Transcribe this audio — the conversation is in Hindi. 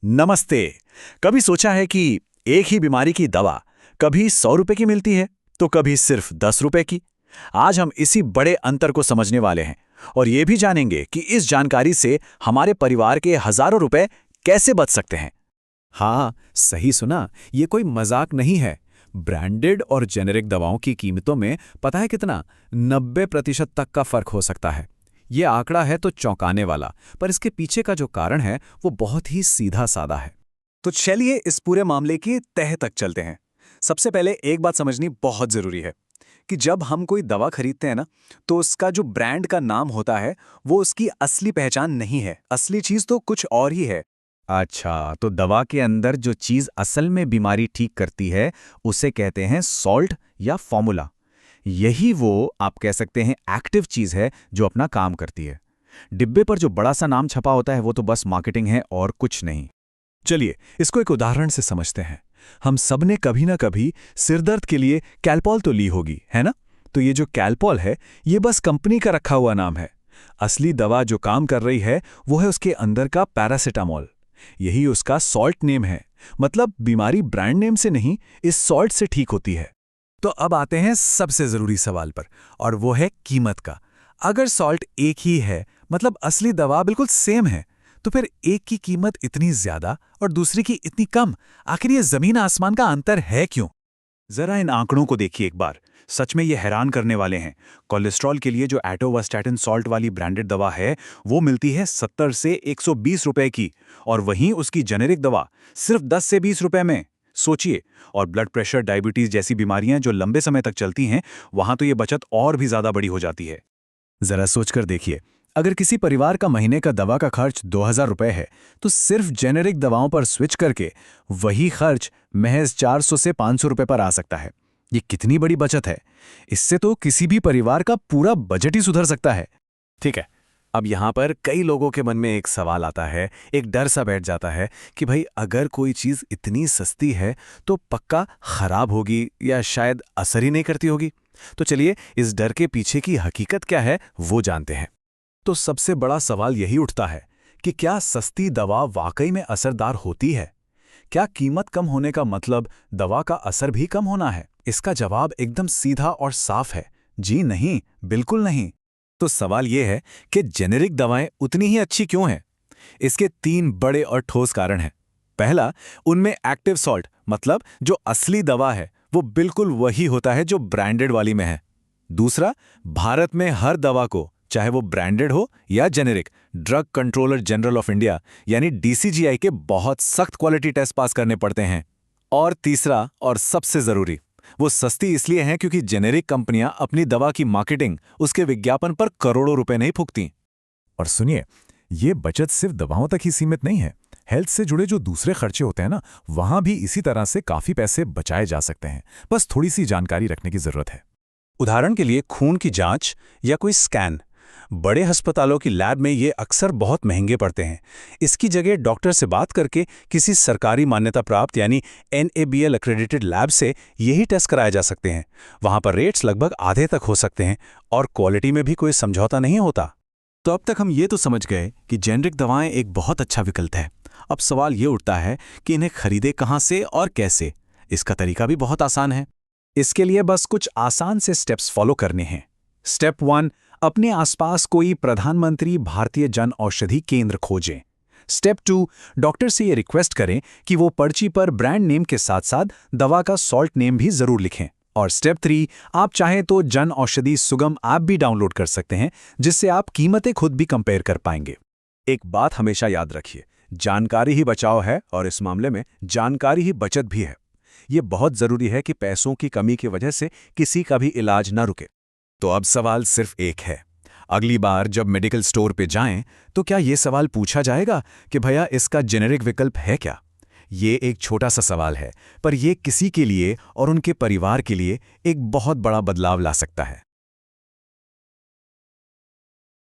नमस्ते। कभी सोचा है कि एक ही बीमारी की दवा कभी 100 रुपए की मिलती है तो कभी सिर्फ 10 रुपए की। आज हम इसी बड़े अंतर को समझने वाले हैं और ये भी जानेंगे कि इस जानकारी से हमारे परिवार के हजारों रुपए कैसे बच सकते हैं। हाँ, सही सुना। ये कोई मजाक नहीं है। ब्रांडेड और जेनेरिक दवाओं की कीमतों में पता है कितना? 90% तक का फर्क हो सकता है। ये आंकड़ा है तो चौंकाने वाला, पर इसके पीछे का जो कारण है वो बहुत ही सीधा साधा है। तो चलिए इस पूरे मामले की तह तक चलते हैं। सबसे पहले एक बात समझनी बहुत जरूरी है कि जब हम कोई दवा खरीदते हैं ना, तो उसका जो ब्रांड का नाम होता है वो उसकी असली पहचान नहीं है। असली चीज तो कुछ और ही है। अच्छा, तो दवा के अंदर जो चीज़ असल में बीमारी ठीक करती है उसे कहते हैं सॉल्ट या फॉर्मूला। यही वो आप कह सकते हैं एक्टिव चीज़ है जो अपना काम करती है। डिब्बे पर जो बड़ा सा नाम छपा होता है वो तो बस मार्केटिंग है और कुछ नहीं। चलिए इसको एक उदाहरण से समझते हैं। हम सबने कभी ना कभी सिरदर्द के लिए कैलपॉल तो ली होगी, है ना? तो ये जो कैलपॉल है, ये बस कंपनी का रखा हुआ नाम है। असली दवा जो काम कर रही है वो है उसके अंदर का पैरासिटामोल। यही उसका सॉल्ट नेम है। मतलब बीमारी ब्रांड नेम से नहीं, इस सॉल्ट से ठीक होती है। तो अब आते हैं सबसे जरूरी सवाल पर, और वो है कीमत का। अगर सॉल्ट एक ही है, मतलब असली दवा बिल्कुल सेम है, तो फिर एक की कीमत इतनी ज्यादा और दूसरी की इतनी कम, आखिर ये जमीन आसमान का अंतर है क्यों? जरा इन आंकड़ों को देखिए एक बार। सच में ये हैरान करने वाले हैं। कोलेस्ट्रॉल के लिए जो एटोवास्टैटिन सॉल्ट वाली ब्रांडेड दवा है, वो मिलती है 70 से 120 रुपए की, और वहीं उसकी जेनेरिक दवा सिर्फ 10 से 20 रुपए में। सोचिए। और ब्लड प्रेशर, डायबिटीज जैसी बीमारियां जो लंबे समय तक चलती हैं, वहां तो ये बचत और भी ज्यादा बड़ी हो जाती है। जरा सोचकर देखिए, अगर किसी परिवार का महीने का दवा का खर्च 2000 रुपए है, तो सिर्फ जेनेरिक दवाओं पर स्विच करके वही खर्च महज 400 से 500 रुपए पर आ सकता है। ये कितनी बड़ी बचत है! इससे तो किसी भी परिवार का पूरा बजट ही सुधर सकता है। ठीक है, अब यहाँ पर कई लोगों के मन में एक सवाल आता है, एक डर सा बैठ जाता है कि भाई अगर कोई चीज़ इतनी सस्ती है तो पक्का खराब होगी या शायद असर ही नहीं करती होगी। तो चलिए इस डर के पीछे की हकीकत क्या है वो जानते हैं। तो सबसे बड़ा सवाल यही उठता है कि क्या सस्ती दवा वाकई में असरदार होती है? क्या कीमत कम होने का मतलब दवा का असर भी कम होना है? इसका जवाब एकदम सीधा और साफ है, जी नहीं, बिल्कुल नहीं। तो सवाल यह है कि जेनेरिक दवाएं उतनी ही अच्छी क्यों हैं? इसके 3 बड़े और ठोस कारण हैं। पहला, उनमें एक्टिव सॉल्ट, मतलब जो असली दवा है वो बिल्कुल वही होता है जो ब्रांडेड वाली में है। दूसरा, भारत में हर दवा को, चाहे वो ब्रांडेड हो या generic, drug controller general of India यानी डीसीजीआई के बहुत सख्त क्वालिटी टेस्ट पास करने पड़ते हैं। और तीसरा और सबसे जरूरी, वो सस्ती इसलिए हैं क्योंकि जेनेरिक कंपनियां अपनी दवा की मार्केटिंग, उसके विज्ञापन पर करोड़ों रुपए नहीं फूकती। और सुनिए, ये बचत सिर्फ दवाओं तक ही सीमित नहीं है। हेल्थ से जुड़े जो दूसरे खर्चे होते हैं ना, वहां भी इसी तरह से काफी पैसे बचाए जा सकते हैं। बस थोड़ी सी जानकारी रखने की जरूरत है। उदाहरण के लिए खून की जांच या कोई स्कैन। बड़े अस्पतालों की लैब में ये अक्सर बहुत महंगे पड़ते हैं। इसकी जगह डॉक्टर से बात करके किसी सरकारी मान्यता प्राप्त यानी NABL एक्रेडिटेड लैब से यही टेस्ट कराए जा सकते हैं। वहां पर रेट्स लगभग आधे तक हो सकते हैं और क्वालिटी में भी कोई समझौता नहीं होता। तो अब तक हम ये तो समझ गए कि जेनेरिक दवाएं एक बहुत अच्छा विकल्प है। अब सवाल ये उठता है कि इन्हें खरीदे कहाँ से और कैसे। इसका तरीका भी बहुत आसान है। इसके लिए बस कुछ आसान से स्टेप्स फॉलो करने हैं। स्टेप 1, अपने आसपास कोई प्रधानमंत्री भारतीय जन औषधि केंद्र खोजें। स्टेप 2, डॉक्टर से ये रिक्वेस्ट करें कि वो पर्ची पर ब्रांड नेम के साथ साथ दवा का सॉल्ट नेम भी जरूर लिखें। और स्टेप 3, आप चाहें तो जन औषधि सुगम ऐप भी डाउनलोड कर सकते हैं, जिससे आप कीमतें खुद भी कंपेयर कर पाएंगे। एक बात हमेशा याद रखिए, जानकारी ही बचाव है और इस मामले में जानकारी ही बचत भी है। ये बहुत जरूरी है कि पैसों की कमी की वजह से किसी का भी इलाज न रुके। तो अब सवाल सिर्फ एक है, अगली बार जब मेडिकल स्टोर पे जाएं तो क्या ये सवाल पूछा जाएगा कि भैया इसका जेनेरिक विकल्प है क्या? ये एक छोटा सा सवाल है, पर ये किसी के लिए और उनके परिवार के लिए एक बहुत बड़ा बदलाव ला सकता है।